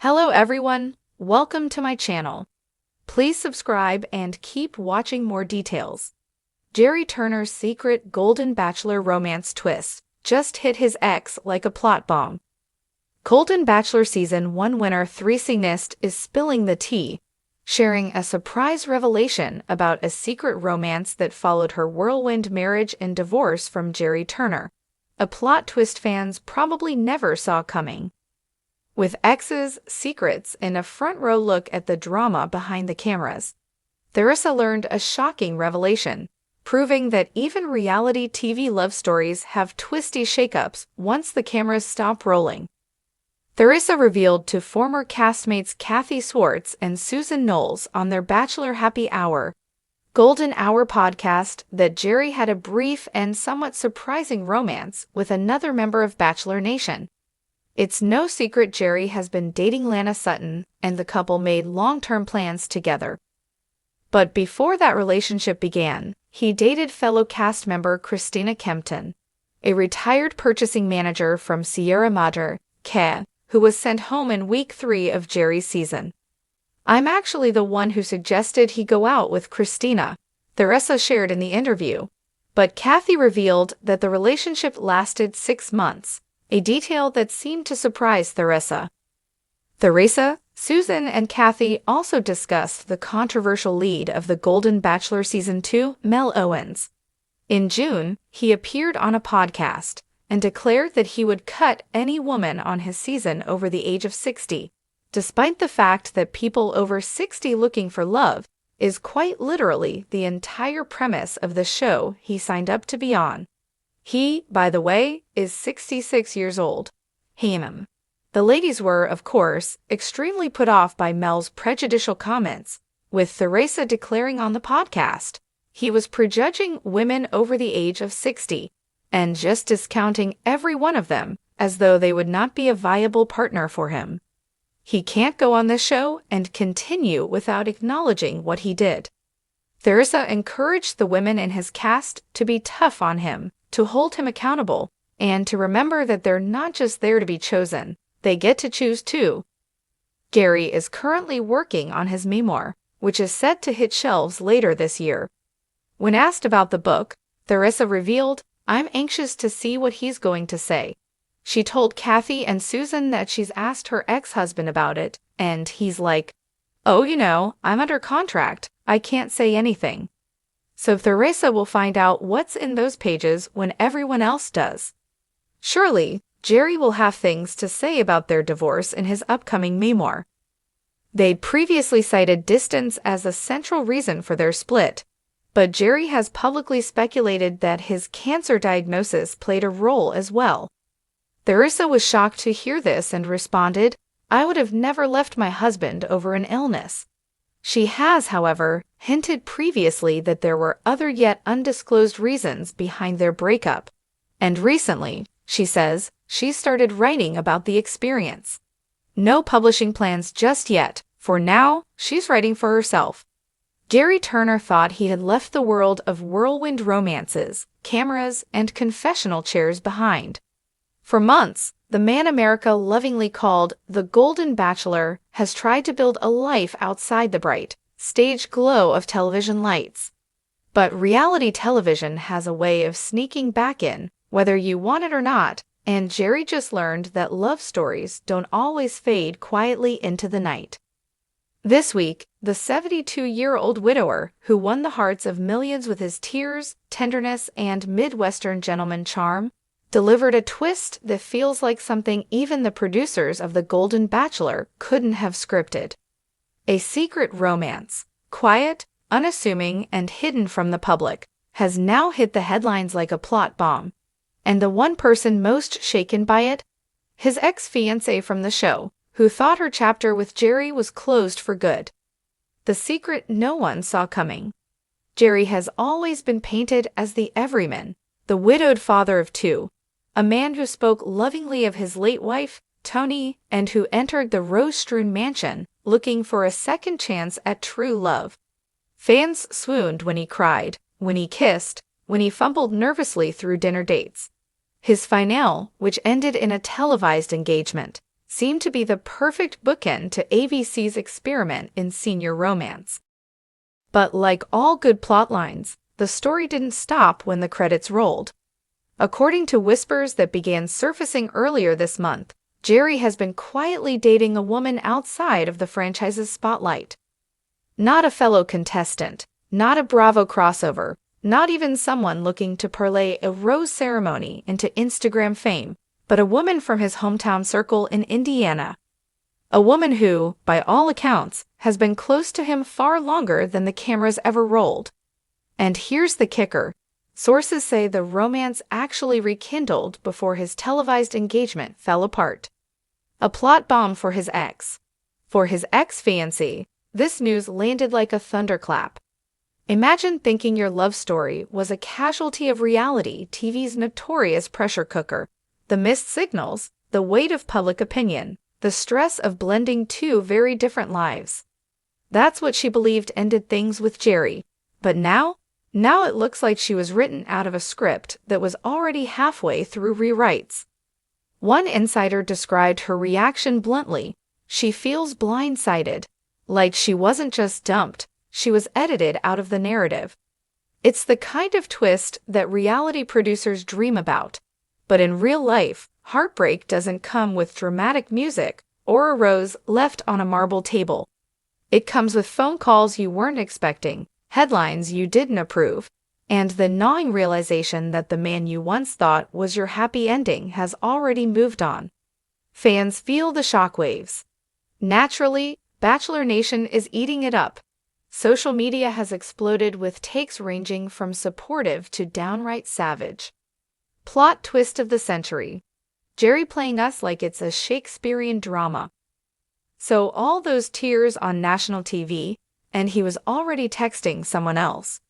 Hello everyone, welcome to my channel. Please subscribe and keep watching more details. Gerry Turner's secret Golden Bachelor romance twist just hit his ex like a plot bomb. Golden Bachelor Season 1 winner 3 Nist is spilling the tea, sharing a surprise revelation about a secret romance that followed her whirlwind marriage and divorce from Gerry Turner, a plot twist fans probably never saw coming. With ex's secrets and a front-row look at the drama behind the cameras, Theresa learned a shocking revelation, proving that even reality TV love stories have twisty shakeups once the cameras stop rolling. Theresa revealed to former castmates Kathy Swartz and Susan Knowles on their Bachelor Happy Hour, Golden Hour podcast that Gerry had a brief and somewhat surprising romance with another member of Bachelor Nation. It's no secret Gerry has been dating Lana Sutton, and the couple made long-term plans together. But before that relationship began, he dated fellow cast member Christina Kempton, a retired purchasing manager from Sierra Madre, who was sent home in week 3 of Gerry's season. "I'm actually the one who suggested he go out with Christina," Theresa shared in the interview, but Kathy revealed that the relationship lasted 6 months. A detail that seemed to surprise Theresa. Theresa, Susan, and Kathy also discussed the controversial lead of the Golden Bachelor Season 2, Mel Owens. In June, he appeared on a podcast and declared that he would cut any woman on his season over the age of 60, despite the fact that people over 60 looking for love is quite literally the entire premise of the show he signed up to be on. He, by the way, is 66 years old. The ladies were, of course, extremely put off by Mel's prejudicial comments, with Theresa declaring on the podcast he was prejudging women over the age of 60 and just discounting every one of them as though they would not be a viable partner for him. He can't go on this show and continue without acknowledging what he did. Theresa encouraged the women in his cast to be tough on him, to hold him accountable, and to remember that they're not just there to be chosen, they get to choose too. Gerry is currently working on his memoir, which is set to hit shelves later this year. When asked about the book, Theresa revealed, "I'm anxious to see what he's going to say." She told Kathy and Susan that she's asked her ex-husband about it, and he's like, "Oh, I'm under contract, I can't say anything." So Theresa will find out what's in those pages when everyone else does. Surely, Gerry will have things to say about their divorce in his upcoming memoir. They'd previously cited distance as a central reason for their split, but Gerry has publicly speculated that his cancer diagnosis played a role as well. Theresa was shocked to hear this and responded, "I would have never left my husband over an illness." She has, however, hinted previously that there were other yet undisclosed reasons behind their breakup, and recently, she says, she started writing about the experience. No publishing plans just yet. For now, she's writing for herself. Gerry Turner thought he had left the world of whirlwind romances, cameras, and confessional chairs behind. For months, the man America lovingly called the Golden Bachelor has tried to build a life outside the bright, staged glow of television lights. But reality television has a way of sneaking back in, whether you want it or not, and Gerry just learned that love stories don't always fade quietly into the night. This week, the 72-year-old widower, who won the hearts of millions with his tears, tenderness, and Midwestern gentleman charm, delivered a twist that feels like something even the producers of The Golden Bachelor couldn't have scripted. A secret romance, quiet, unassuming, and hidden from the public, has now hit the headlines like a plot bomb. And the one person most shaken by it? His ex-fiancée from the show, who thought her chapter with Gerry was closed for good. The secret no one saw coming. Gerry has always been painted as the everyman, the widowed father of 2, a man who spoke lovingly of his late wife, Tony, and who entered the rose-strewn mansion looking for a second chance at true love. Fans swooned when he cried, when he kissed, when he fumbled nervously through dinner dates. His finale, which ended in a televised engagement, seemed to be the perfect bookend to ABC's experiment in senior romance. But like all good plotlines, the story didn't stop when the credits rolled. According to whispers that began surfacing earlier this month, Gerry has been quietly dating a woman outside of the franchise's spotlight. Not a fellow contestant, not a Bravo crossover, not even someone looking to parlay a rose ceremony into Instagram fame, but a woman from his hometown circle in Indiana. A woman who, by all accounts, has been close to him far longer than the cameras ever rolled. And here's the kicker. Sources say the romance actually rekindled before his televised engagement fell apart. A plot bomb for his ex. For his ex-fiancée, this news landed like a thunderclap. Imagine thinking your love story was a casualty of reality TV's notorious pressure cooker. The missed signals, the weight of public opinion, the stress of blending two very different lives. That's what she believed ended things with Gerry. But now it looks like she was written out of a script that was already halfway through rewrites. One insider described her reaction bluntly. She feels blindsided. Like she wasn't just dumped, she was edited out of the narrative. It's the kind of twist that reality producers dream about. But in real life, heartbreak doesn't come with dramatic music or a rose left on a marble table. It comes with phone calls you weren't expecting, headlines you didn't approve, and the gnawing realization that the man you once thought was your happy ending has already moved on. Fans feel the shockwaves. Naturally, Bachelor Nation is eating it up. Social media has exploded with takes ranging from supportive to downright savage. Plot twist of the century. Gerry playing us like it's a Shakespearean drama. So all those tears on national TV, and he was already texting someone else.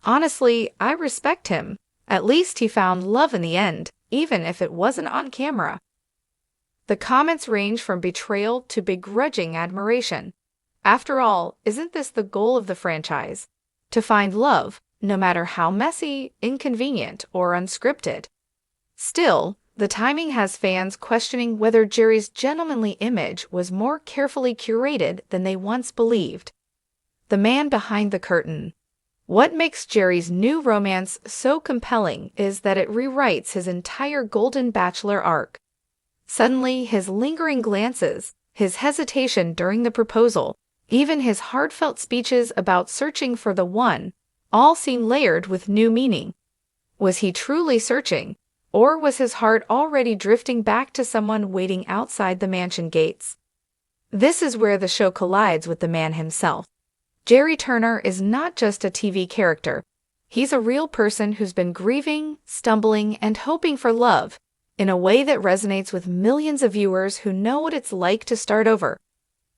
Honestly, I respect him. At least he found love in the end, even if it wasn't on camera. The comments range from betrayal to begrudging admiration. After all, isn't this the goal of the franchise? To find love, no matter how messy, inconvenient, or unscripted. Still, the timing has fans questioning whether Gerry's gentlemanly image was more carefully curated than they once believed. The man behind the curtain. What makes Gerry's new romance so compelling is that it rewrites his entire Golden Bachelor arc. Suddenly, his lingering glances, his hesitation during the proposal, even his heartfelt speeches about searching for the one, all seem layered with new meaning. Was he truly searching, or was his heart already drifting back to someone waiting outside the mansion gates? This is where the show collides with the man himself. Gerry Turner is not just a TV character. He's a real person who's been grieving, stumbling, and hoping for love in a way that resonates with millions of viewers who know what it's like to start over.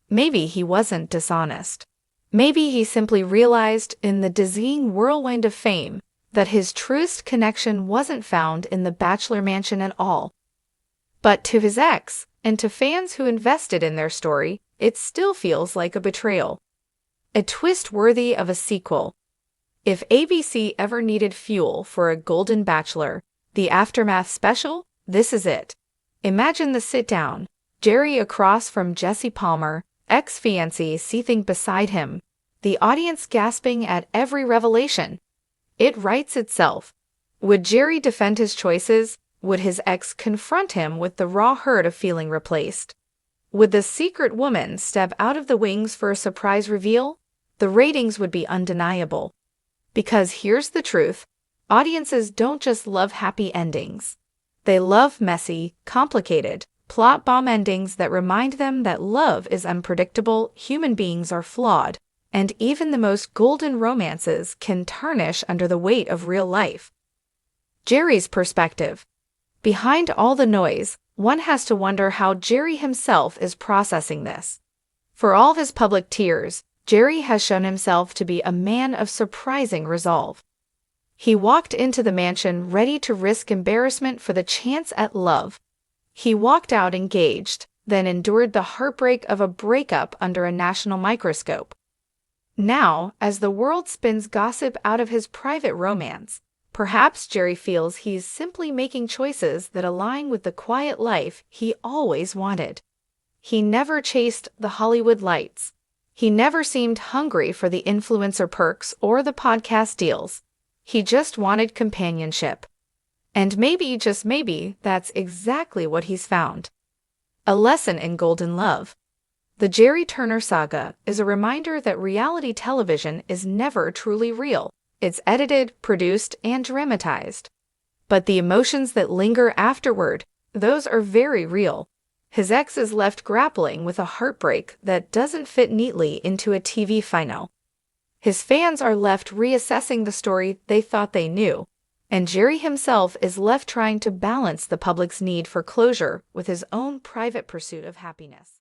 Maybe he wasn't dishonest. Maybe he simply realized in the dizzying whirlwind of fame that his truest connection wasn't found in the Bachelor Mansion at all. But to his ex, and to fans who invested in their story, it still feels like a betrayal. A twist worthy of a sequel. If ABC ever needed fuel for a Golden Bachelor, the Aftermath special, this is it. Imagine the sit-down, Gerry across from Jesse Palmer, ex-fiancée seething beside him, the audience gasping at every revelation. It writes itself. Would Gerry defend his choices? Would his ex confront him with the raw hurt of feeling replaced? Would the secret woman step out of the wings for a surprise reveal? The ratings would be undeniable. Because here's the truth, audiences don't just love happy endings. They love messy, complicated, plot bomb endings that remind them that love is unpredictable, human beings are flawed, and even the most golden romances can tarnish under the weight of real life. Gerry's perspective. Behind all the noise, one has to wonder how Gerry himself is processing this. For all of his public tears, Gerry has shown himself to be a man of surprising resolve. He walked into the mansion ready to risk embarrassment for the chance at love. He walked out engaged, then endured the heartbreak of a breakup under a national microscope. Now, as the world spins gossip out of his private romance, perhaps Gerry feels he's simply making choices that align with the quiet life he always wanted. He never chased the Hollywood lights. He never seemed hungry for the influencer perks or the podcast deals. He just wanted companionship. And maybe, just maybe, that's exactly what he's found. A lesson in golden love. The Gerry Turner saga is a reminder that reality television is never truly real. It's edited, produced, and dramatized. But the emotions that linger afterward, those are very real. His ex is left grappling with a heartbreak that doesn't fit neatly into a TV final. His fans are left reassessing the story they thought they knew, and Gerry himself is left trying to balance the public's need for closure with his own private pursuit of happiness.